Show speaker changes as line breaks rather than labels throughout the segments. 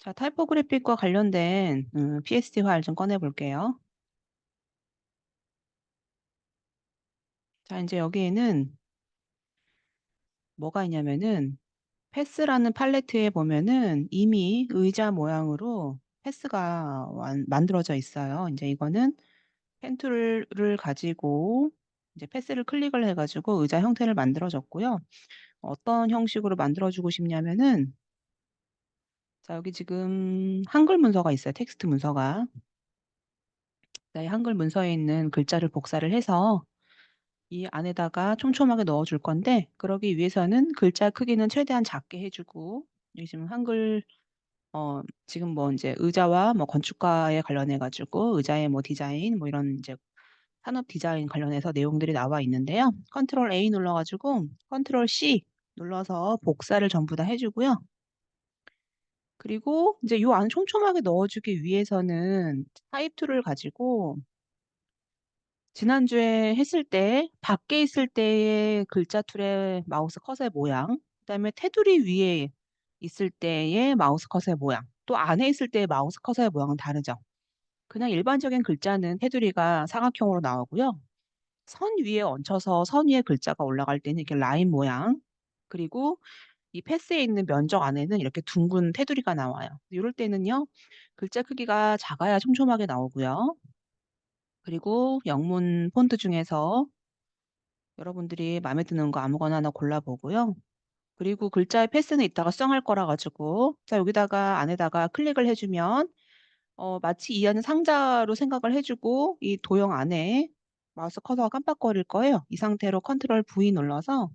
자, 타이포그래픽과 관련된 PSD 파일 좀 꺼내 볼게요. 자, 이제 여기에는 뭐가 있냐면은 패스라는 팔레트에 보면은 이미 의자 모양으로 패스가 만들어져 있어요. 이제 이거는 펜 툴을 가지고 이제 패스를 클릭을 해 가지고 의자 형태를 만들어 줬고요. 어떤 형식으로 만들어 주고 싶냐면은 자, 여기 지금 한글 문서가 있어요, 텍스트 문서가. 자, 이 한글 문서에 있는 글자를 복사를 해서 이 안에다가 촘촘하게 넣어 줄 건데, 그러기 위해서는 글자 크기는 최대한 작게 해 주고, 여기 지금 한글 지금 뭐 인제 의자와 뭐 건축가에 관련해 가지고 의자의 뭐 디자인 뭐 이런 인제 산업 디자인 관련해서 내용들이 나와 있는데요. 컨트롤 A 눌러 가지고 컨트롤 C 눌러서 복사를 전부 다 해 주고요. 그리고 인제 요 안에 촘촘하게 넣어 주기 위해서는 타입 툴을 가지고 지난주에 했을 때 밖에 있을 때의 글자 툴의 마우스 컷의 모양, 그다음에 테두리 위에 있을 때의 마우스 컷의 모양, 또 안에 있을 때의 마우스 컷의 모양은 다르죠. 그냥 일반적인 글자는 테두리가 사각형으로 나오고요. 선 위에 얹혀서 선 위에 글자가 올라갈 때는 이렇게 라인 모양, 그리고 이 패스에 있는 면적 안에는 이렇게 둥근 테두리가 나와요. 요럴 때는요, 글자 크기가 작아야 촘촘하게 나오고요. 그리고 영문 폰트 중에서 여러분들이 마음에 드는 거 아무거나 하나 골라 보고요. 그리고 글자의 패스는 이따가 수정할 거라 가지고 자, 여기다가 안에다가 클릭을 해 주면 마치 이 안은 상자로 생각을 해 주고 이 도형 안에 마우스 커서가 깜빡거릴 거예요. 이 상태로 컨트롤 V 눌러서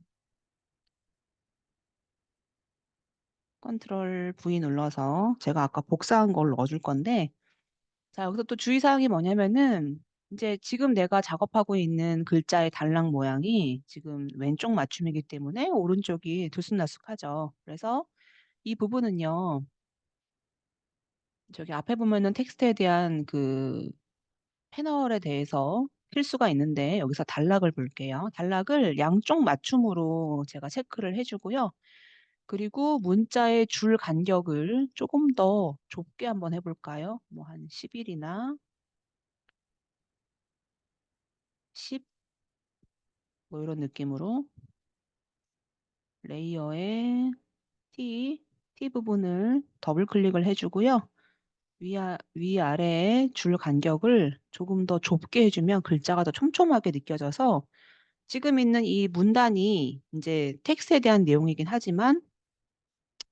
컨트롤 V 눌러서 제가 아까 복사한 걸 넣어 줄 건데, 자, 여기서 또 주의사항이 뭐냐면은 인제 지금 내가 작업하고 있는 글자의 단락 모양이 지금 왼쪽 맞춤이기 때문에 오른쪽이 들쑥날쑥하죠. 그래서 이 부분은요, 저기 앞에 보면은 텍스트에 대한 그 패널에 대해서 필수가 있는데 여기서 단락을 볼게요. 단락을 양쪽 맞춤으로 제가 체크를 해 주고요. 그리고 문자의 줄 간격을 쪼금 더 좁게 한번 해 볼까요? 뭐 한 11 이나 10 뭐 요런 느낌으로 레이어에 T, T 부분을 더블 클릭을 해 주고요. 위아래의 줄 간격을 조금 더 좁게 해 주면 글자가 더 촘촘하게 느껴져서 지금 있는 이 문단이 인제 텍스트에 대한 내용이긴 하지만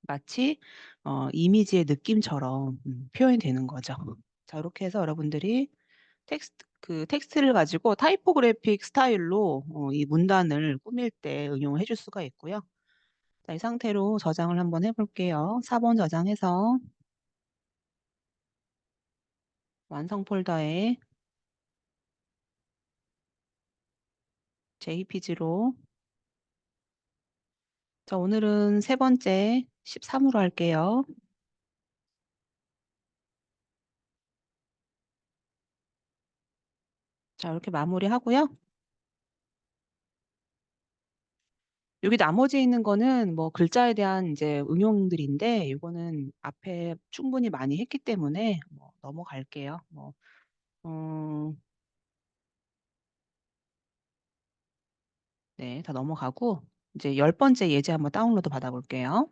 마치 이미지의 느낌처럼 표현이 되는 거죠. 자, 요렇게 해서 여러분들이 텍스트를 가지고 타이포그래픽 스타일로 이 문단을 꾸밀 때 응용을 해줄 수가 있고요. 자, 이 상태로 저장을 한번 해 볼게요. 4번 저장해서 완성 폴더에 JPG로, 자, 오늘은 세 번째 13 으로 할게요. 자, 이렇게 마무리하고요. 여기 나머지 있는 거는 뭐 글자에 대한 인제 응용들인데, 요거는 앞에 충분히 많이 했기 때문에 뭐 넘어갈게요. 뭐 어 네, 다 넘어가고 이제 열 번째 예제 한번 다운로드 받아 볼게요.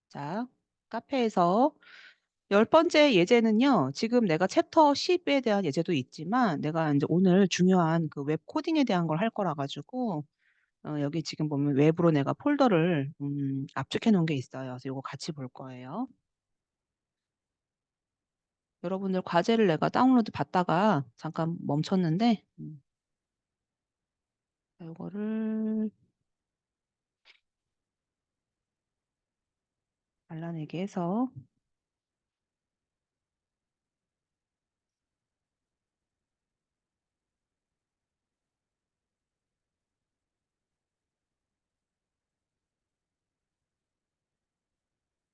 자, 카페에서 열 번째 예제는요, 지금 내가 챕터 10에 대한 예제도 있지만 내가 인제 오늘 중요한 그 웹 코딩에 대한 걸 할 거라 가지고 여기 지금 보면 웹으로 내가 폴더를 압축해 놓은 게 있어요. 그래서 요거 같이 볼 거예요. 여러분들 과제를 내가 다운로드 받다가 잠깐 멈췄는데 요거를 잘라내기 해서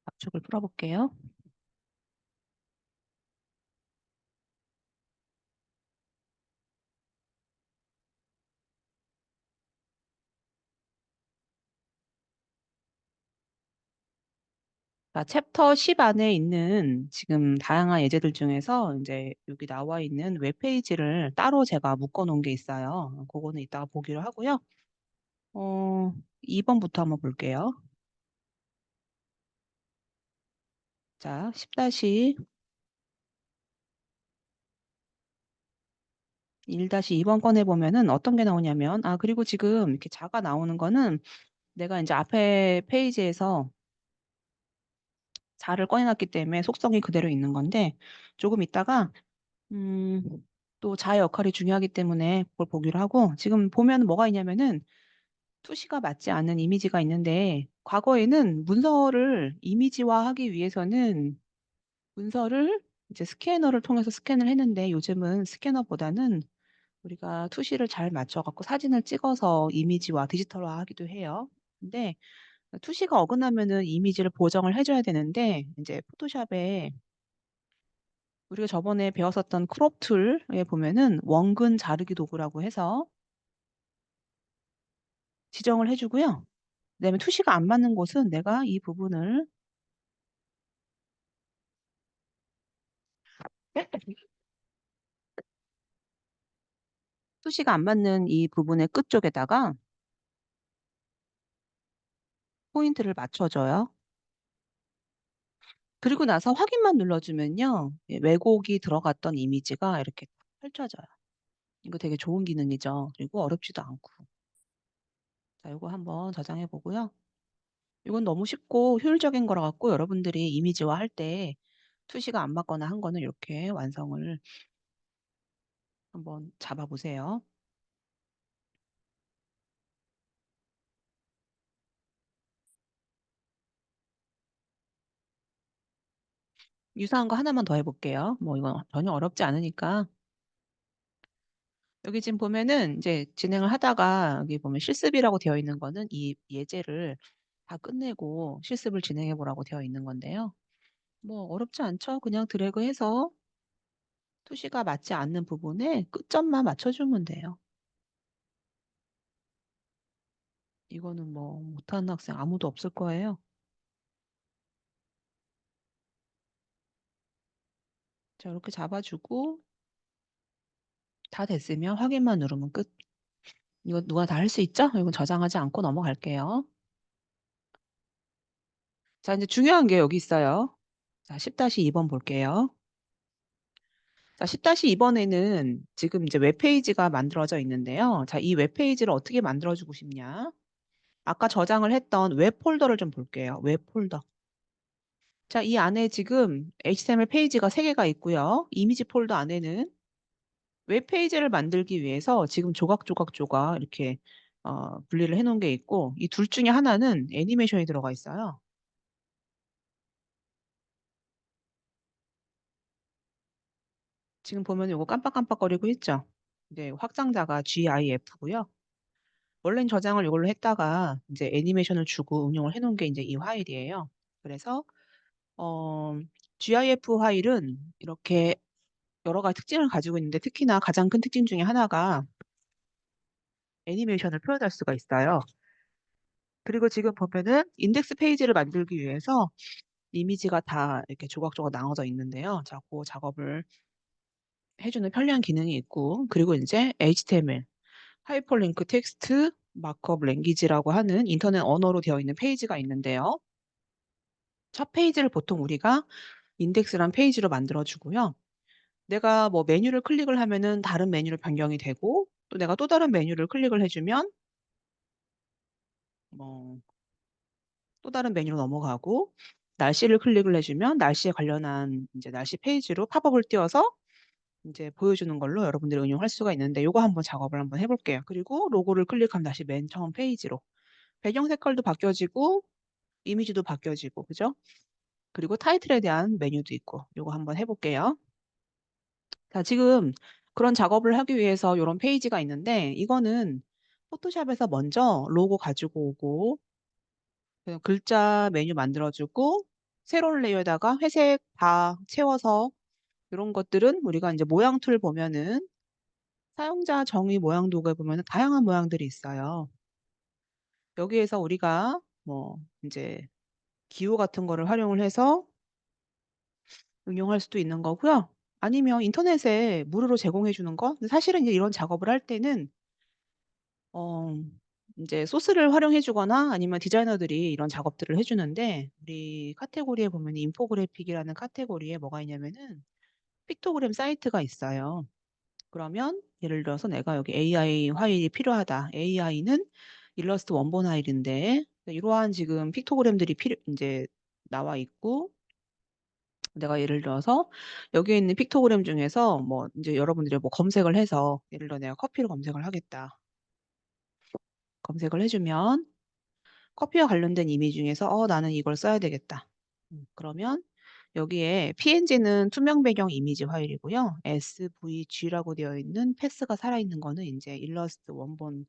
압축을 풀어 볼게요. 자, 챕터 10 안에 있는 지금 다양한 예제들 중에서 인제 여기 나와 있는 웹페이지를 따로 제가 묶어 놓은 게 있어요. 고거는 이따가 보기로 하고요. 2 번부터 한번 볼게요. 자, 10-1-2번 꺼내 보면은 어떤 게 나오냐면, 그리고 지금 이렇게 자가 나오는 거는 내가 인제 앞에 페이지에서 자를 꺼내 놨기 때문에 속성이 그대로 있는 건데, 조금 있다가 음 또 자의 역할이 중요하기 때문에 그걸 보기로 하고, 지금 보면 뭐가 있냐면은 투시가 맞지 않는 이미지가 있는데, 과거에는 문서를 이미지화하기 위해서는 문서를 이제 스캐너를 통해서 스캔을 했는데, 요즘은 스캐너보다는 우리가 투시를 잘 맞춰 갖고 사진을 찍어서 이미지화, 디지털화하기도 해요. 근데 투시가 어긋나면은 이미지를 보정을 해 줘야 되는데, 인제 포토샵에 우리가 저번에 배웠었던 크롭 툴에 보면은 원근 자르기 도구라고 해서 지정을 해 주고요. 그다음에 투시가 안 맞는 곳은 내가 이 부분을 투시가 안 맞는 이 부분의 끝쪽에다가 포인트를 맞춰 줘요. 그리고 나서 확인만 눌러 주면요, 왜곡이 들어갔던 이미지가 이렇게 딱 펼쳐져요. 이거 되게 좋은 기능이죠. 그리고 어렵지도 않고. 자, 요거 한번 저장해 보고요. 이건 너무 쉽고 효율적인 거라 갖고 여러분들이 이미지화할 때 투시가 안 맞거나 한 거는 이렇게 완성을 한번 잡아 보세요. 유사한 거 하나만 더 해 볼게요. 뭐 이건 전혀 어렵지 않으니까. 여기 지금 보면은 인제 진행을 하다가 여기 보면 실습이라고 되어 있는 거는 이 예제를 다 끝내고 실습을 진행해 보라고 되어 있는 건데요. 뭐 어렵지 않죠? 그냥 드래그해서 투시가 맞지 않는 부분에 끝점만 맞춰 주면 돼요. 이거는 뭐 못하는 학생 아무도 없을 거예요. 자, 이렇게 잡아 주고 다 됐으면 확인만 누르면 끝. 이거 누가 다 할 수 있죠? 이건 저장하지 않고 넘어갈게요. 자, 인제 중요한 게 여기 있어요. 자, 10-2번 볼게요. 자, 10-2 번에는 지금 이제 웹페이지가 만들어져 있는데요. 자, 이 웹페이지를 어떻게 만들어 주고 싶냐? 아까 저장을 했던 웹 폴더를 좀 볼게요. 웹 폴더. 자, 이 안에 지금 HTML 페이지가 3 개가 있고요. 이미지 폴더 안에는 웹페이지를 만들기 위해서 지금 조각 이렇게 분리를 해 놓은 게 있고, 이 둘 중에 하나는 애니메이션이 들어가 있어요. 지금 보면 요거 깜빡깜빡거리고 있죠? 네, 확장자가 GIF고요. 원래는 저장을 이걸로 했다가 인제 애니메이션을 주고 응용을 해 놓은 게 인제 이 파일이에요. 그래서 어 GIF 파일은 이렇게 여러 가지 특징을 가지고 있는데, 특히나 가장 큰 특징 중에 하나가 애니메이션을 표현할 수가 있어요. 그리고 지금 보면은 인덱스 페이지를 만들기 위해서 이미지가 다 이렇게 조각조각 나눠져 있는데요. 자, 고 작업을 해 주는 편리한 기능이 있고, 그리고 인제 HTML 하이퍼링크 텍스트 마크업 랭귀지라고 하는 인터넷 언어로 되어 있는 페이지가 있는데요. 첫 페이지를 보통 우리가 인덱스란 페이지로 만들어 주고요. 내가 뭐 메뉴를 클릭을 하면은 다른 메뉴로 변경이 되고, 또 내가 또 다른 메뉴를 클릭을 해 주면 뭐 또 다른 메뉴로 넘어가고, 날씨를 클릭을 해 주면 날씨에 관련한 인제 날씨 페이지로 팝업을 띄워서 인제 보여주는 걸로 여러분들이 응용할 수가 있는데, 요거 한번 작업을 한번 해 볼게요. 그리고 로고를 클릭하면 다시 맨 처음 페이지로 배경 색깔도 바뀌어지고 이미지도 바뀌어지고, 그죠? 그리고 타이틀에 대한 메뉴도 있고, 요거 한번 해 볼게요. 자, 지금 그런 작업을 하기 위해서 요런 페이지가 있는데, 이거는 포토샵에서 먼저 로고 가지고 오고, 글자 메뉴 만들어 주고, 새로운 레이어에다가 회색 다 채워서, 요런 것들은 우리가 인제 모양 툴 보면은 사용자 정의 모양 도구에 보면은 다양한 모양들이 있어요. 여기에서 우리가 뭐 인제 기호 같은 거를 활용을 해서 응용할 수도 있는 거고요. 아니면 인터넷에 무료로 제공해 주는 거. 근데 사실은 이제 이런 작업을 할 때는 어 인제 소스를 활용해 주거나 아니면 디자이너들이 이런 작업들을 해 주는데, 우리 카테고리에 보면 인포그래픽이라는 카테고리에 뭐가 있냐면은 픽토그램 사이트가 있어요. 그러면 예를 들어서 내가 여기 AI 파일이 필요하다. AI는 일러스트 원본 파일인데 이러한 지금 픽토그램들이 필요 인제 나와 있고, 내가 예를 들어서 여기에 있는 픽토그램 중에서 뭐 인제 여러분들이 뭐 검색을 해서 예를 들어 내가 커피를 검색을 하겠다. 검색을 해 주면 커피와 관련된 이미지 중에서 '어 나는 이걸 써야 되겠다.' 그러면 여기에 PNG는 투명 배경 이미지 파일이고요. SVG라고 되어 있는 패스가 살아있는 거는 인제 일러스트 원본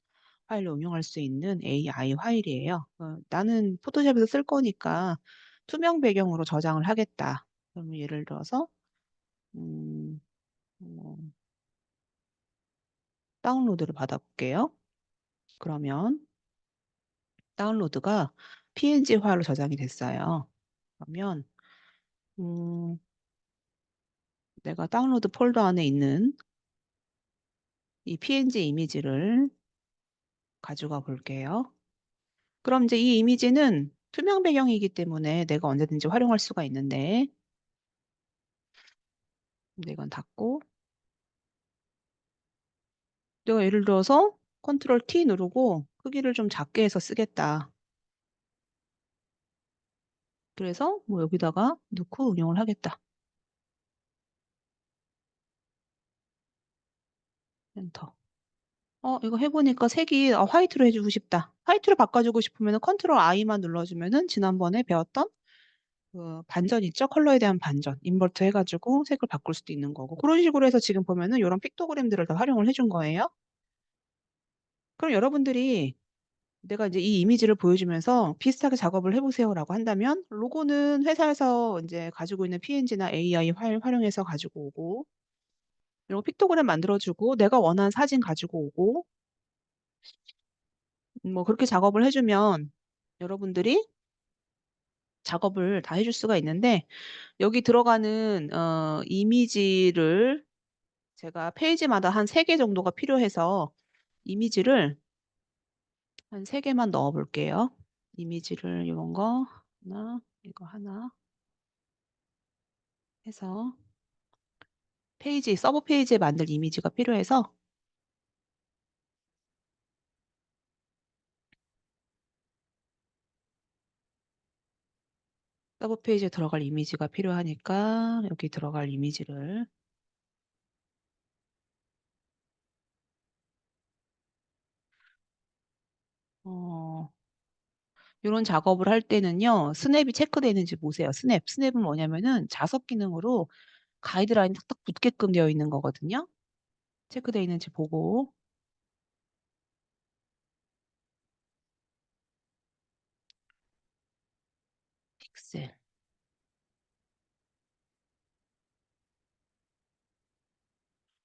파일로 응용할 수 있는 AI 파일이에요. 나는 포토샵에서 쓸 거니까 투명 배경으로 저장을 하겠다. 그러면 예를 들어서 음 뭐 다운로드를 받아 볼게요. 그러면 다운로드가 PNG 파일로 저장이 됐어요. 그러면 음 내가 다운로드 폴더 안에 있는 이 PNG 이미지를 가져가 볼게요. 그럼 이제 이 이미지는 투명 배경이기 때문에 내가 언제든지 활용할 수가 있는데, 근데 이건 닫고 내가 예를 들어서 컨트롤 T 누르고 크기를 좀 작게 해서 쓰겠다. 그래서 뭐 여기다가 넣고 응용을 하겠다. 엔터. 이거 해 보니까 색이 화이트로 해 주고 싶다. 화이트로 바꿔 주고 싶으면은 컨트롤 I만 눌러 주면은 지난번에 배웠던 그 반전 있죠? 컬러에 대한 반전. 인버트 해 가지고 색을 바꿀 수도 있는 거고. 그런 식으로 해서 지금 보면은 요런 픽토그램들을 다 활용을 해준 거예요. 그럼 여러분들이 내가 이제 이 이미지를 보여주면서 "비슷하게 작업을 해 보세요."라고 한다면 로고는 회사에서 인제 가지고 있는 PNG나 AI 파일 활용해서 가지고 오고, 그리고 픽토그램 만들어 주고 내가 원하는 사진 가지고 오고, 뭐 그렇게 작업을 해 주면 여러분들이 작업을 다 해줄 수가 있는데, 여기 들어가는 이미지를 제가 페이지마다 한 3개 정도가 필요해서 이미지를 한 3 개만 넣어 볼게요. 이미지를 요런 거 하나, 이거 하나 해서 서브 페이지에 만들 이미지가 필요해서 서브 페이지에 들어갈 이미지가 필요하니까 여기 들어갈 이미지를 어 요런 작업을 할 때는요. 스냅이 체크되어 있는지 보세요. 스냅. 스냅은 뭐냐면은 자석 기능으로 가이드라인이 탁탁 붙게끔 되어 있는 거거든요. 체크되어 있는지 보고 픽셀.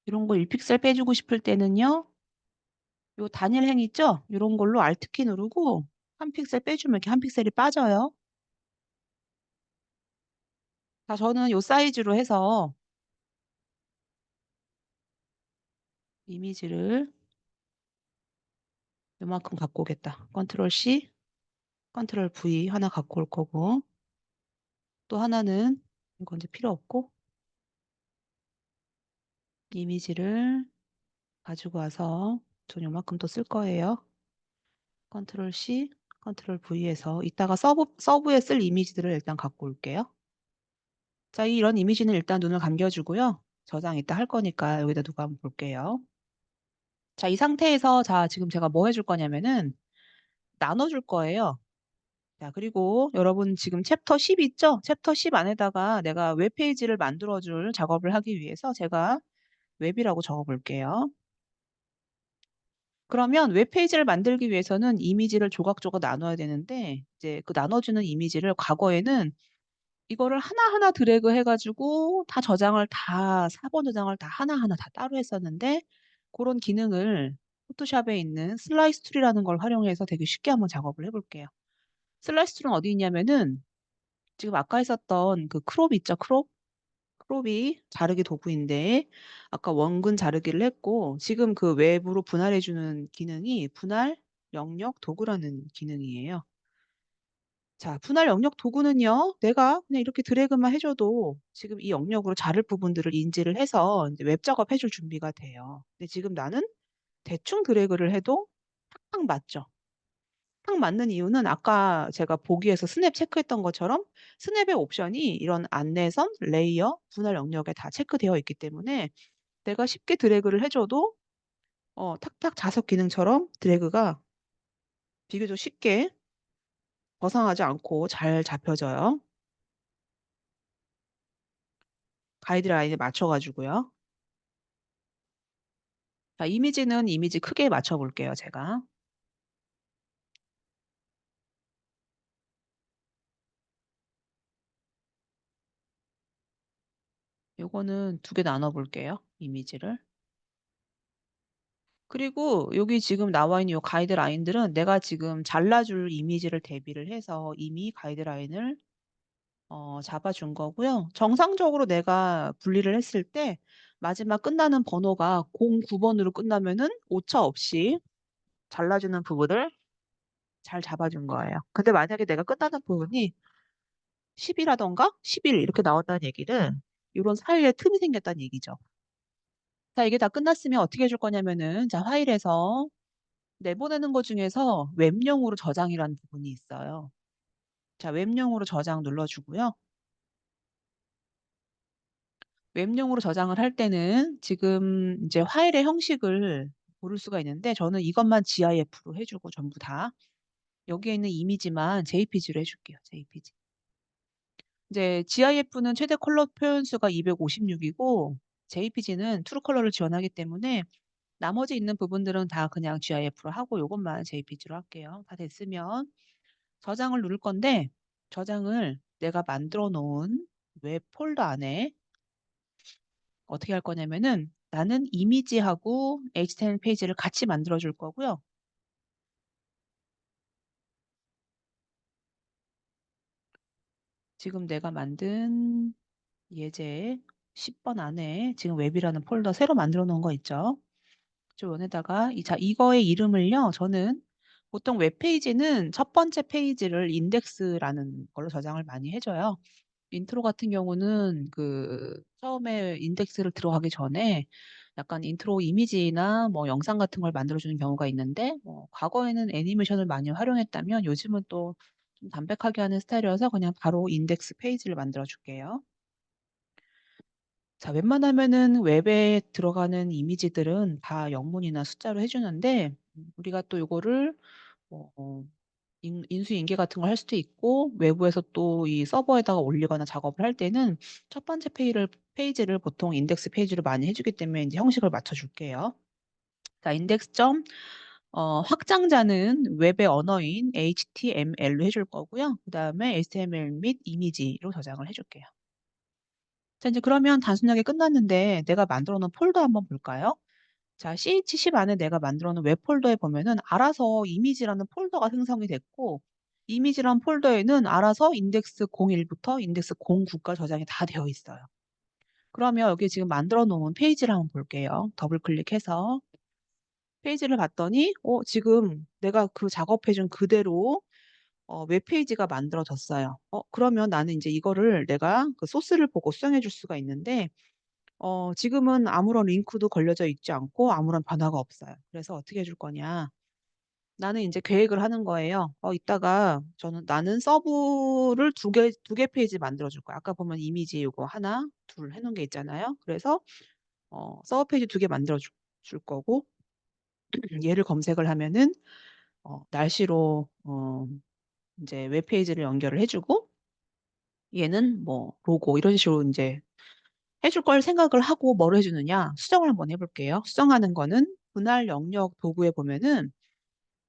이런 거 1 픽셀 빼주고 싶을 때는요. 요 단일 행 있죠? 요런 걸로 Alt 키 누르고 1 픽셀 빼주면 이렇게 1 픽셀이 빠져요. 자 저는 요 사이즈로 해서 이미지를 요만큼 갖고 오겠다. 컨트롤 C, 컨트롤 V 하나 갖고 올 거고, 또 하나는 이건 이제 필요 없고 이미지를 가지고 와서 전 요만큼 또 쓸 거예요. 컨트롤 C, 컨트롤 V에서 이따가 서브에 쓸 이미지들을 일단 갖고 올게요. 자 이런 이미지는 일단 눈을 감겨 주고요. 저장 이따 할 거니까 여기다 두고 한번 볼게요. 자 이 상태에서 자 지금 제가 뭐 해줄 거냐면은 나눠 줄 거예요. 자 그리고 여러분 지금 챕터 10 있죠? 챕터 10 안에다가 내가 웹페이지를 만들어 줄 작업을 하기 위해서 제가 웹이라고 적어 볼게요. 그러면 웹페이지를 만들기 위해서는 이미지를 조각조각 나눠야 되는데, 이제 그 나눠 주는 이미지를 과거에는 이거를 하나하나 드래그 해 가지고 다 저장을 다 사본 저장을 다 하나하나 다 따로 했었는데, 고런 기능을 포토샵에 있는 슬라이스 툴이라는 걸 활용해서 되게 쉽게 한번 작업을 해 볼게요. 슬라이스 툴은 어디 있냐면은 지금 아까 했었던 그 크롭 있죠, 크롭? 크롭이 자르기 도구인데 아까 원근 자르기를 했고 지금 그 외부로 분할해 주는 기능이 분할 영역 도구라는 기능이에요. 자, 분할 영역 도구는요. 내가 그냥 이렇게 드래그만 해 줘도 지금 이 영역으로 자를 부분들을 인지를 해서 이제 웹 작업해 줄 준비가 돼요. 근데 지금 나는 대충 드래그를 해도 탁탁 맞죠. 탁 맞는 이유는 아까 제가 보기에서 스냅 체크했던 것처럼 스냅의 옵션이 이런 안내선, 레이어, 분할 영역에 다 체크되어 있기 때문에 내가 쉽게 드래그를 해 줘도 탁탁 자석 기능처럼 드래그가 비교적 쉽게 벗어나지 않고 잘 잡혀져요. 가이드라인에 맞춰 가지고요. 자, 이미지는 이미지 크게 맞춰 볼게요, 제가. 요거는 두 개 나눠 볼게요, 이미지를. 그리고 여기 지금 나와 있는 요 가이드라인들은 내가 지금 잘라 줄 이미지를 대비를 해서 이미 가이드라인을 잡아 준 거고요. 정상적으로 내가 분리를 했을 때 마지막 끝나는 번호가 09번으로 끝나면은 오차 없이 잘라 주는 부분을 잘 잡아 준 거예요. 근데 만약에 내가 끝나는 부분이 10 이라든가 11 이렇게 나왔다는 얘기는 요런 사이에 틈이 생겼다는 얘기죠. 자, 이게 다 끝났으면 어떻게 해줄 거냐면은 자, 파일에서 내보내는 것 중에서 웹용으로 저장이라는 부분이 있어요. 자, 웹용으로 저장 눌러 주고요. 웹용으로 저장을 할 때는 지금 이제 파일의 형식을 고를 수가 있는데 저는 이것만 GIF로 해 주고 전부 다 여기에 있는 이미지만 JPG로 해 줄게요. JPG. 이제 GIF는 최대 컬러 표현 수가 256 이고 JPG는 트루 컬러를 지원하기 때문에 나머지 있는 부분들은 다 그냥 GIF로 하고 요것만 JPG로 할게요. 다 됐으면 저장을 누를 건데 저장을 내가 만들어 놓은 웹 폴더 안에 어떻게 할 거냐면은 나는 이미지하고 HTML 페이지를 같이 만들어 줄 거고요. 지금 내가 만든 예제 10번 안에 지금 웹이라는 폴더 새로 만들어 놓은 거 있죠. 저 원에다가 자, 이거의 이름을요. 저는 보통 웹페이지는 첫 번째 페이지를 인덱스라는 걸로 저장을 많이 해줘요. 인트로 같은 경우는 그 처음에 인덱스를 들어가기 전에 약간 인트로 이미지나 뭐 영상 같은 걸 만들어주는 경우가 있는데 뭐 과거에는 애니메이션을 많이 활용했다면 요즘은 또 좀 담백하게 하는 스타일이어서 그냥 바로 인덱스 페이지를 만들어 줄게요. 자, 웬만하면은 웹에 들어가는 이미지들은 다 영문이나 숫자로 해주는데 우리가 또 요거를 뭐 인수인계 같은 걸 할 수도 있고 외부에서 또 이 서버에다가 올리거나 작업을 할 때는 첫 번째 페이지를 보통 인덱스 페이지로 많이 해주기 때문에 이제 형식을 맞춰 줄게요. 자, 인덱스 점 확장자는 웹의 언어인 HTML로 해줄 거고요. 그다음에 HTML 및 이미지로 저장을 해줄게요. 자, 이제 그러면 단순하게 끝났는데 내가 만들어 놓은 폴더 한번 볼까요? 자, CH10 안에 내가 만들어 놓은 웹 폴더에 보면은 알아서 이미지라는 폴더가 생성이 됐고 이미지란 폴더에는 알아서 인덱스 01부터 인덱스 09까지 저장이 다 되어 있어요. 그러면 여기 지금 만들어 놓은 페이지를 한번 볼게요. 더블 클릭해서 페이지를 봤더니 지금 내가 그 작업해 준 그대로 웹페이지가 만들어졌어요. 그러면 나는 이제 이거를 내가 그 소스를 보고 수정해 줄 수가 있는데 지금은 아무런 링크도 걸려져 있지 않고 아무런 변화가 없어요. 그래서 어떻게 해줄 거냐. 나는 이제 계획을 하는 거예요. 이따가 나는 서브를 두 개 페이지 만들어 줄 거야. 아까 보면 이미지 요거 하나, 둘 해 놓은 게 있잖아요. 그래서 서브 페이지 두 개 만들어 줄 거고 얘를 검색을 하면은 날씨로 인제 웹페이지를 연결을 해 주고 얘는 뭐 로고 이런 식으로 인제 해줄 걸 생각을 하고 뭘 해 주느냐 수정을 한번 해 볼게요. 수정하는 거는 분할 영역 도구에 보면은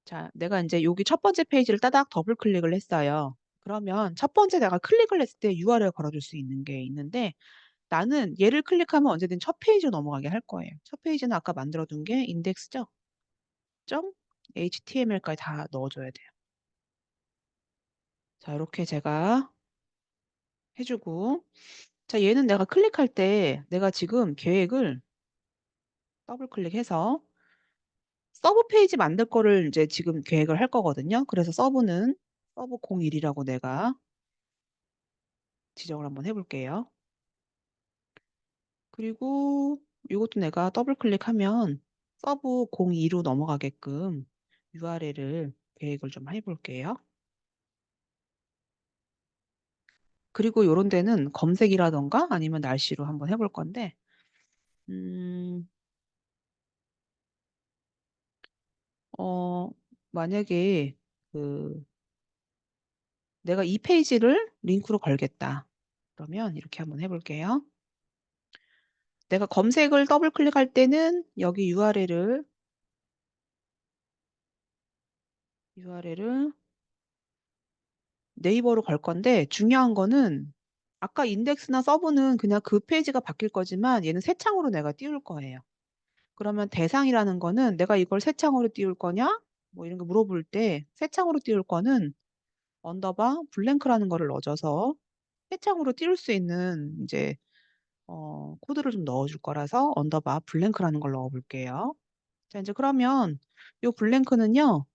자, 내가 인제 여기 첫 번째 페이지를 따닥 더블 클릭을 했어요. 그러면 첫 번째 내가 클릭을 했을 때 URL 걸어 줄 수 있는 게 있는데 나는 얘를 클릭하면 언제든 첫 페이지로 넘어가게 할 거예요. 첫 페이지는 아까 만들어 둔 게 인덱스죠. 점 HTML까지 다 넣어 줘야 돼요. 자, 요렇게 제가 해주고. 자, 얘는 내가 클릭할 때 내가 지금 계획을 더블 클릭해서 서브 페이지 만들 거를 이제 지금 계획을 할 거거든요. 그래서 서브는 서브 01이라고 내가 지정을 한번 해볼게요. 그리고 이것도 내가 더블 클릭하면 서브 02로 넘어가게끔 URL을 계획을 좀 해볼게요. 그리고 요런 데는 검색이라던가 아니면 날씨로 한번 해볼 건데, 음, 어, 만약에 그 내가 이 페이지를 링크로 걸겠다. 그러면 이렇게 한번 해볼게요. 내가 검색을 더블 클릭할 때는 여기 URL을 네이버로 걸 건데 중요한 거는 아까 인덱스나 서브는 그냥 그 페이지가 바뀔 거지만 얘는 새 창으로 내가 띄울 거예요. 그러면 대상이라는 거는 내가 이걸 새 창으로 띄울 거냐? 뭐 이런 거 물어볼 때 새 창으로 띄울 거는 언더바 블랭크라는 거를 넣어줘서 새 창으로 띄울 수 있는 이제 코드를 좀 넣어줄 거라서 언더바 블랭크라는 걸 넣어볼게요. 자, 이제 그러면 이 블랭크는요,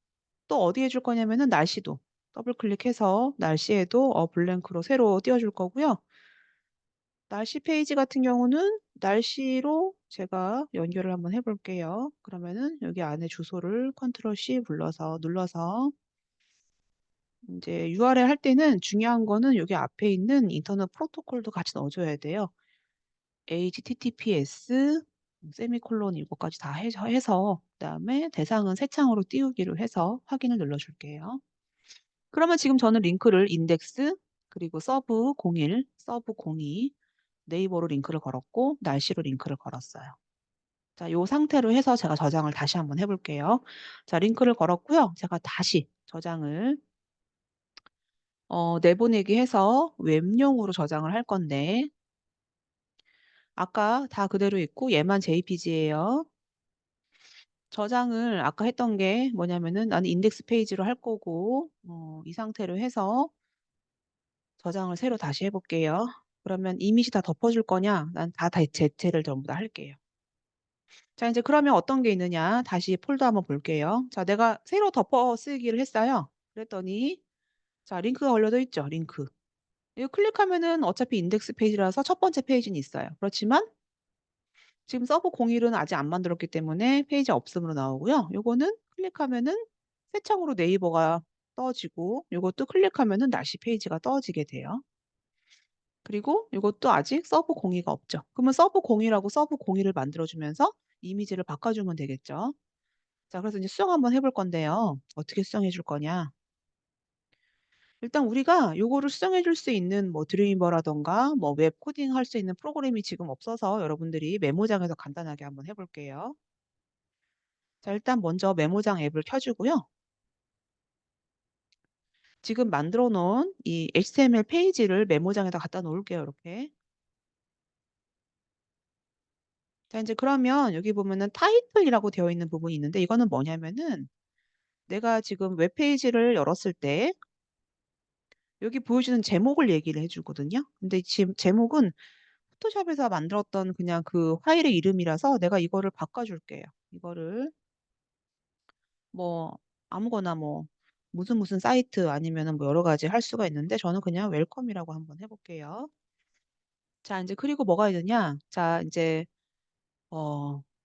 또 어디 해줄 거냐면은 날씨도 더블 클릭해서 날씨에도 블랭크로 새로 띄워줄 거고요. 날씨 페이지 같은 경우는 날씨로 제가 연결을 한번 해볼게요. 그러면은 여기 안에 주소를 컨트롤 C 눌러서 이제 URL 할 때는 중요한 거는 여기 앞에 있는 인터넷 프로토콜도 같이 넣어줘야 돼요. HTTPS 세미콜론 이거까지 다 해서 그다음에 대상은 새 창으로 띄우기로 해서 확인을 눌러줄게요. 그러면 지금 저는 링크를 인덱스 그리고 서브 01, 서브 02 네이버로 링크를 걸었고 날씨로 링크를 걸었어요. 자, 이 상태로 해서 제가 저장을 다시 한번 해볼게요. 자, 링크를 걸었고요. 제가 다시 저장을 내보내기 해서 웹용으로 저장을 할 건데 아까 다 그대로 있고 얘만 JPG예요. 저장을 아까 했던 게 뭐냐면은 나는 인덱스 페이지로 할 거고 이 상태로 해서 저장을 새로 다시 해볼게요. 그러면 이미지 다 덮어줄 거냐? 난 다 대체를 전부 다 할게요. 자, 이제 그러면 어떤 게 있느냐? 다시 폴더 한번 볼게요. 자, 내가 새로 덮어 쓰기를 했어요. 그랬더니 자, 링크가 걸려져 있죠? 링크. 이거 클릭하면은 어차피 인덱스 페이지라서 첫 번째 페이지는 있어요. 그렇지만 지금 서브 01은 아직 안 만들었기 때문에 페이지 없음으로 나오고요. 요거는 클릭하면은 새 창으로 네이버가 떠지고 요것도 클릭하면은 날씨 페이지가 떠지게 돼요. 그리고 이것도 아직 서브 02가 없죠. 그러면 서브 02라고 서브 02를 만들어주면서 이미지를 바꿔주면 되겠죠. 자, 그래서 이제 수정 한번 해볼 건데요. 어떻게 수정해 줄 거냐? 일단 우리가 요거를 수정해 줄 수 있는 뭐 드림이버라던가 뭐 웹 코딩 할 수 있는 프로그램이 지금 없어서 여러분들이 메모장에서 간단하게 한번 해볼게요. 자, 일단 먼저 메모장 앱을 켜주고요. 지금 만들어 놓은 이 HTML 페이지를 메모장에다 갖다 놓을게요. 이렇게. 자, 이제 그러면 여기 보면은 타이틀이라고 되어 있는 부분이 있는데 이거는 뭐냐면은 내가 지금 웹페이지를 열었을 때 여기 보여주는 제목을 얘기를 해주거든요. 근데 지금 제목은 포토샵에서 만들었던 그냥 그 파일의 이름이라서 내가 이거를 바꿔줄게요. 이거를 뭐 아무거나 뭐 무슨 사이트 아니면은 뭐 여러 가지 할 수가 있는데 저는 그냥 웰컴이라고 한번 해볼게요. 자, 이제 그리고 뭐가 있느냐? 자, 이제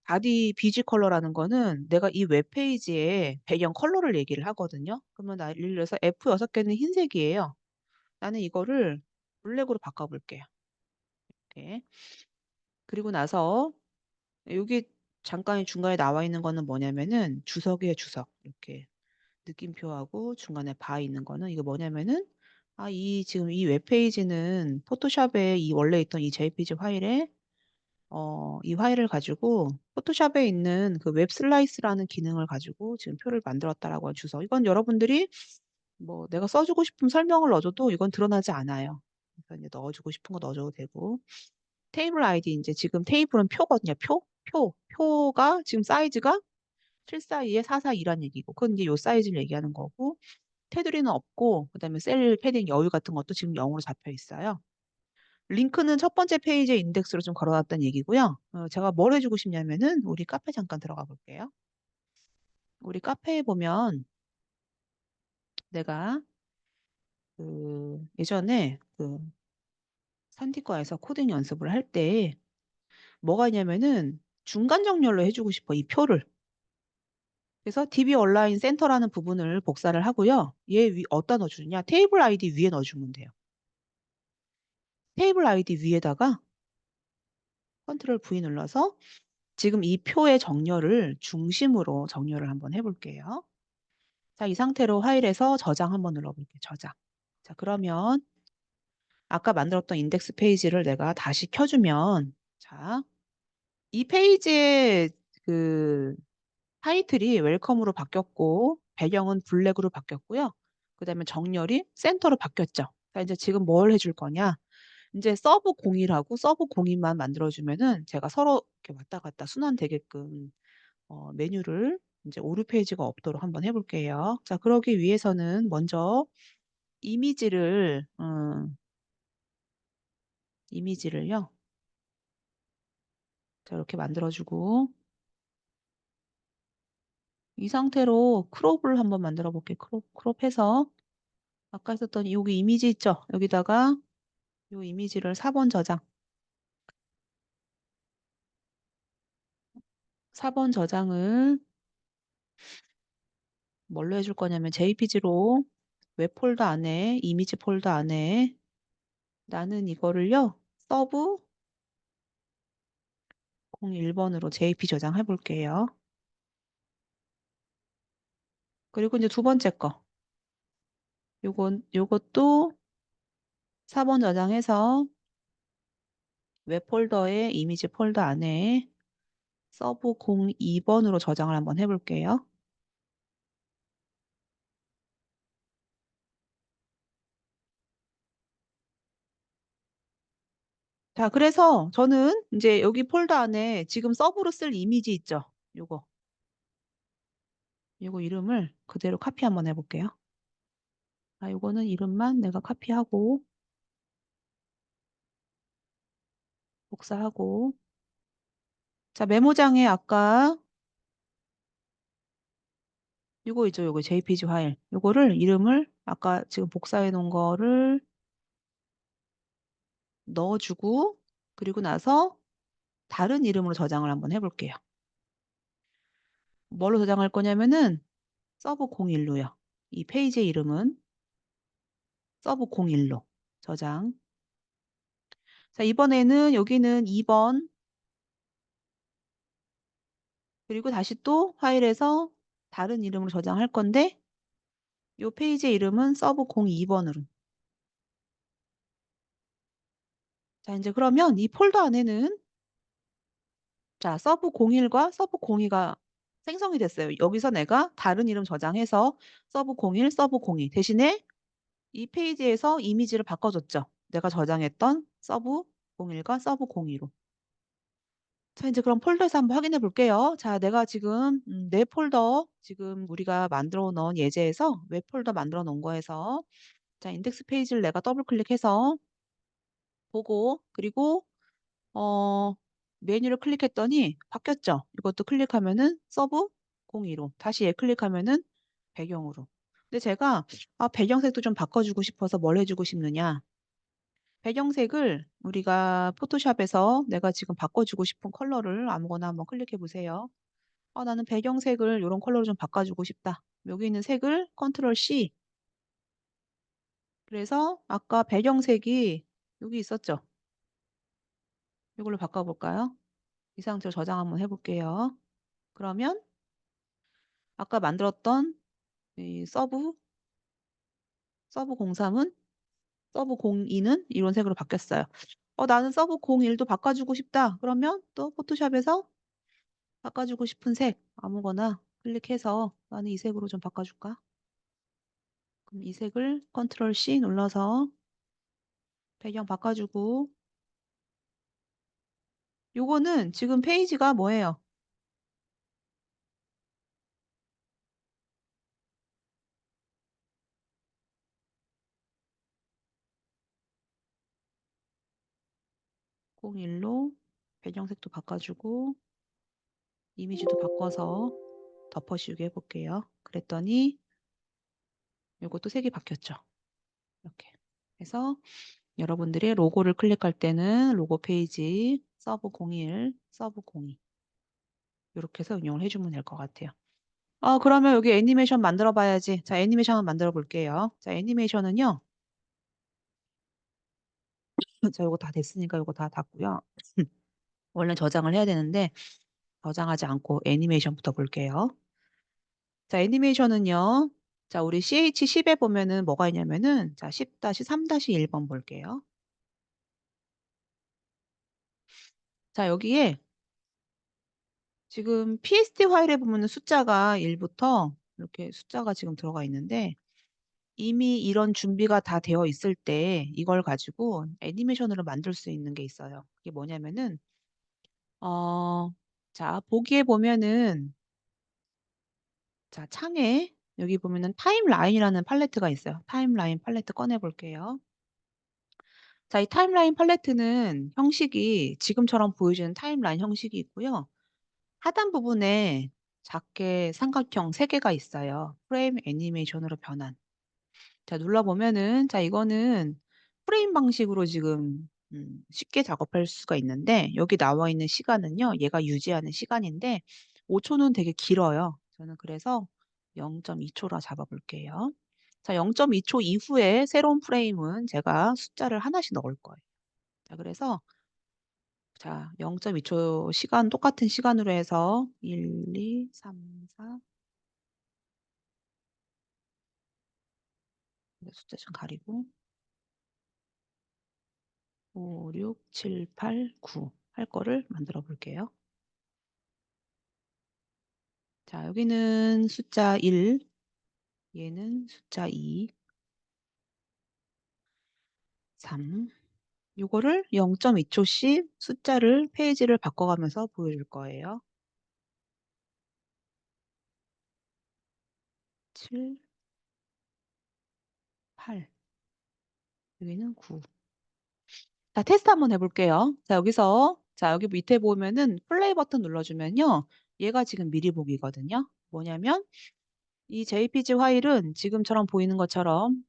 바디 비지 컬러라는 거는 내가 이 웹페이지의 배경 컬러를 얘기를 하거든요. 그러면 예를 들어서 F6개는 흰색이에요. 나는 이거를 블랙으로 바꿔볼게요. 이렇게. 그리고 나서 여기 잠깐 중간에 나와 있는 거는 뭐냐면은 주석이에요, 주석. 이렇게 느낌표하고 중간에 바 있는 거는 이거 뭐냐면은 지금 이 웹페이지는 포토샵에 이 원래 있던 이 JPG 파일에 이 파일을 가지고 포토샵에 있는 그 웹 슬라이스라는 기능을 가지고 지금 표를 만들었다라고 한 주석. 이건 여러분들이 뭐 내가 써주고 싶은 설명을 넣어줘도 이건 드러나지 않아요. 그래서 이제 넣어주고 싶은 거 넣어줘도 되고. 테이블 아이디 이제 지금 테이블은 표거든요. 표가 지금 사이즈가 742에 442란 얘기고. 그건 이제 요 사이즈를 얘기하는 거고. 테두리는 없고 그다음에 셀 패딩 여유 같은 것도 지금 0으로 잡혀 있어요. 링크는 첫 번째 페이지에 인덱스로 좀 걸어놨던 얘기고요. 제가 뭘 해주고 싶냐면은 우리 카페 잠깐 들어가 볼게요. 우리 카페에 보면 내가 예전에 산디과에서 코딩 연습을 할 때 뭐가 있냐면은 중간 정렬로 해주고 싶어, 이 표를. 그래서 DB 온라인 센터라는 부분을 복사를 하고요. 얘 어디다 넣어주느냐? 테이블 아이디 위에 넣어주면 돼요. 테이블 아이디 위에다가 컨트롤 V 눌러서 지금 이 표의 정렬을 중심으로 정렬을 한번 해볼게요. 자, 이 상태로 파일에서 저장 한번 눌러볼게요. 저장. 자, 그러면 아까 만들었던 인덱스 페이지를 내가 다시 켜주면, 자, 이 페이지의 그 타이틀이 웰컴으로 바뀌었고, 배경은 블랙으로 바뀌었고요. 그 다음에 정렬이 센터로 바뀌었죠. 자, 이제 지금 뭘 해줄 거냐? 이제 서브 01하고 서브 02만 만들어주면은 제가 서로 이렇게 왔다 갔다 순환되게끔 메뉴를 이제 오류 페이지가 없도록 한번 해볼게요. 자, 그러기 위해서는 먼저 이미지를, 이미지를요. 자, 이렇게 만들어주고, 이 상태로 크롭을 한번 만들어 볼게요. 크롭해서, 아까 했었던 여기 이미지 있죠? 여기다가 이 이미지를 4번 저장. 4번 저장을 뭘로 해줄 거냐면 JPG로 웹 폴더 안에, 이미지 폴더 안에 나는 이거를요, 서브 01번으로 JP 저장해 볼게요. 그리고 이제 두 번째 거. 요것도 4번 저장해서 웹 폴더에 이미지 폴더 안에 서브 02번으로 저장을 한번 해볼게요. 자, 그래서 저는 이제 여기 폴더 안에 지금 서브로 쓸 이미지 있죠? 요거 이름을 그대로 카피 한번 해볼게요. 아, 요거는 이름만 내가 카피하고 복사하고, 자, 메모장에 아까 요거 있죠? 요거 JPG 파일. 요거를 이름을 아까 지금 복사해 놓은 거를 넣어주고, 그리고 나서 다른 이름으로 저장을 한번 해볼게요. 뭘로 저장할 거냐면은 서브 01로요. 이 페이지의 이름은 서브 01로 저장. 자, 이번에는 여기는 2번, 그리고 다시 또 파일에서 다른 이름으로 저장할 건데 이 페이지의 이름은 서브 02번으로. 자, 이제 그러면 이 폴더 안에는 자, 서브 01과 서브 02가 생성이 됐어요. 여기서 내가 다른 이름 저장해서 서브 01, 서브 02 대신에 이 페이지에서 이미지를 바꿔줬죠. 내가 저장했던 서브 01과 서브 02로. 자, 이제 그럼 폴더에서 한번 확인해 볼게요. 자, 내가 지금 내 폴더 지금 우리가 만들어 놓은 예제에서 웹 폴더 만들어 놓은 거에서 자, 인덱스 페이지를 내가 더블 클릭해서 보고 그리고 어 메뉴를 클릭했더니 바뀌었죠. 이것도 클릭하면은 서브 02로 다시 얘 클릭하면은 배경으로. 근데 제가 배경색도 좀 바꿔주고 싶어서 뭘 해주고 싶느냐? 배경색을 우리가 포토샵에서 내가 지금 바꿔주고 싶은 컬러를 아무거나 한번 클릭해 보세요. 나는 배경색을 이런 컬러로 좀 바꿔주고 싶다. 여기 있는 색을 컨트롤 C. 그래서 아까 배경색이 여기 있었죠. 이걸로 바꿔볼까요? 이 상태로 저장 한번 해볼게요. 그러면 아까 만들었던 이 서브 03은 서브 02는 이런 색으로 바뀌었어요. 나는 서브 01도 바꿔주고 싶다. 그러면 또 포토샵에서 바꿔주고 싶은 색 아무거나 클릭해서 나는 이 색으로 좀 바꿔줄까? 그럼 이 색을 컨트롤 C 눌러서 배경 바꿔주고 요거는 지금 페이지가 뭐예요? 01로 배경색도 바꿔주고 이미지도 바꿔서 덮어씌우게 해볼게요. 그랬더니 이것도 색이 바뀌었죠. 이렇게 해서 여러분들이 로고를 클릭할 때는 로고 페이지 서브 01, 서브 02 이렇게 해서 응용을 해주면 될 것 같아요. 그러면 여기 애니메이션 만들어 봐야지. 자, 애니메이션 한번 만들어 볼게요. 자, 애니메이션은요. 자, 이거 다 됐으니까 이거 다 닫고요. 원래 저장을 해야 되는데 저장하지 않고 애니메이션부터 볼게요. 자, 애니메이션은요. 자, 우리 CH10에 보면은 뭐가 있냐면은 자, 10-3-1번 볼게요. 자, 여기에 지금 PSD 파일에 보면은 숫자가 1부터 이렇게 숫자가 지금 들어가 있는데 이미 이런 준비가 다 되어 있을 때 이걸 가지고 애니메이션으로 만들 수 있는 게 있어요. 그게 뭐냐면은 어, 자, 보기에 보면은 자, 창에 여기 보면은 타임라인이라는 팔레트가 있어요. 타임라인 팔레트 꺼내 볼게요. 자, 이 타임라인 팔레트는 형식이 지금처럼 보여지는 타임라인 형식이 있고요. 하단 부분에 작게 삼각형 3개가 있어요. 프레임 애니메이션으로 변한. 자, 눌러보면은 자, 이거는 프레임 방식으로 지금 쉽게 작업할 수가 있는데 여기 나와 있는 시간은요. 얘가 유지하는 시간인데 5초는 되게 길어요. 저는 그래서 0.2초라 잡아볼게요. 자, 0.2초 이후에 새로운 프레임은 제가 숫자를 하나씩 넣을 거예요. 자, 그래서 자, 0.2초 시간 똑같은 시간으로 해서 1, 2, 3, 4 숫자 좀 가리고 5, 6, 7, 8, 9 할 거를 만들어 볼게요. 자, 여기는 숫자 1, 얘는 숫자 2, 3. 요거를 0.2초씩 숫자를 페이지를 바꿔가면서 보여줄 거예요. 7, 8. 여기는 9. 자, 테스트 한번 해볼게요. 자, 여기서 자, 여기 밑에 보면은 플레이 버튼 눌러주면요. 얘가 지금 미리 보기거든요. 뭐냐면 이 JPG 파일은 지금처럼 보이는 것처럼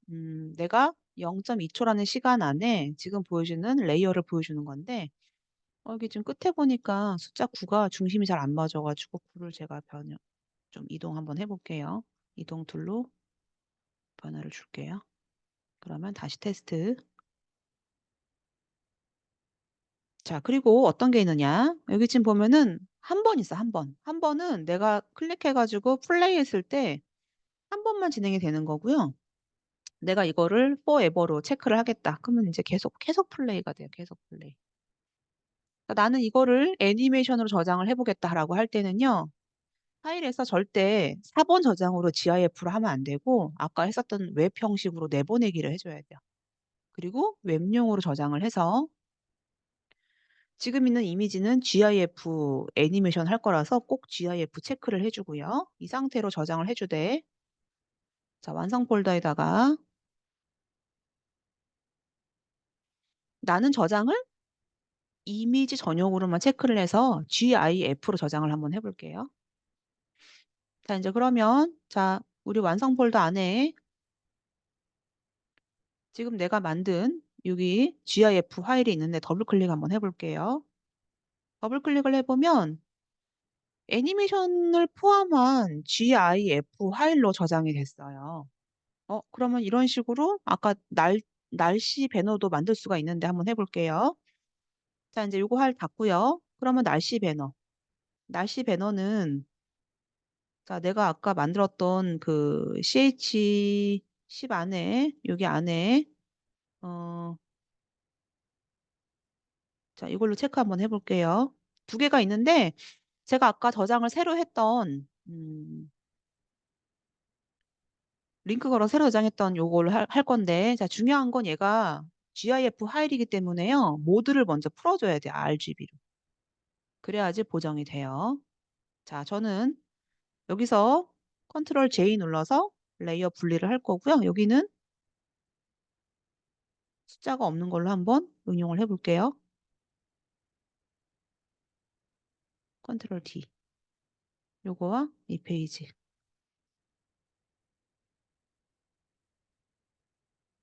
내가 0.2초라는 시간 안에 지금 보여주는 레이어를 보여주는 건데 여기 지금 끝에 보니까 숫자 9가 중심이 잘 안 맞아가지고 9를 제가 변형 좀 이동 한번 해볼게요. 이동 툴로 변화를 줄게요. 그러면 다시 테스트. 자, 그리고 어떤 게 있느냐? 여기 지금 보면은 한 번 있어, 한 번. 한 번은 내가 클릭해가지고 플레이 했을 때 한 번만 진행이 되는 거고요. 내가 이거를 forever로 체크를 하겠다. 그러면 이제 계속 플레이가 돼요. 계속 플레이. 그러니까 나는 이거를 애니메이션으로 저장을 해보겠다라고 할 때는요. 파일에서 절대 4번 저장으로 GIF로 하면 안 되고 아까 했었던 웹 형식으로 내보내기를 해줘야 돼요. 그리고 웹용으로 저장을 해서 지금 있는 이미지는 GIF 애니메이션 할 거라서 꼭 GIF 체크를 해주고요. 이 상태로 저장을 해주되 자, 완성 폴더에다가 나는 저장을 이미지 전용으로만 체크를 해서 GIF로 저장을 한번 해볼게요. 자, 이제 그러면 자, 우리 완성 폴더 안에 지금 내가 만든 여기 GIF 파일이 있는데 더블 클릭 한번 해볼게요. 더블 클릭을 해보면 애니메이션을 포함한 GIF 파일로 저장이 됐어요. 그러면 이런 식으로 아까 날씨 배너도 만들 수가 있는데 한번 해볼게요. 자, 이제 요거 닫고요. 그러면 날씨 배너. 날씨 배너는 자, 내가 아까 만들었던 그 CH10 안에 여기 안에 어, 자, 이걸로 체크 한번 해볼게요. 두 개가 있는데 제가 아까 저장을 새로 했던 링크 걸어 새로 저장했던 요걸 할 건데 자, 중요한 건 얘가 GIF 파일이기 때문에요. 모드를 먼저 풀어줘야 돼요. RGB로. 그래야지 보정이 돼요. 자, 저는 여기서 컨트롤 J 눌러서 레이어 분리를 할 거고요. 여기는 숫자가 없는 걸로 한번 응용을 해볼게요. 컨트롤 D. 요거와 이 페이지.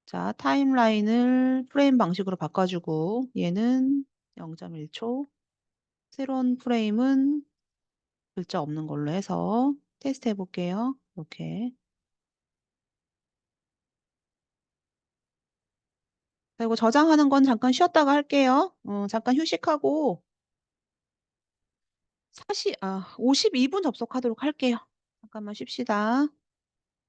자, 타임라인을 프레임 방식으로 바꿔주고 얘는 0.1초. 새로운 프레임은 글자 없는 걸로 해서 테스트 해볼게요. 이렇게. 자, 이거 저장하는 건 잠깐 쉬었다가 할게요. 잠깐 휴식하고 52분 접속하도록 할게요. 잠깐만 쉽시다.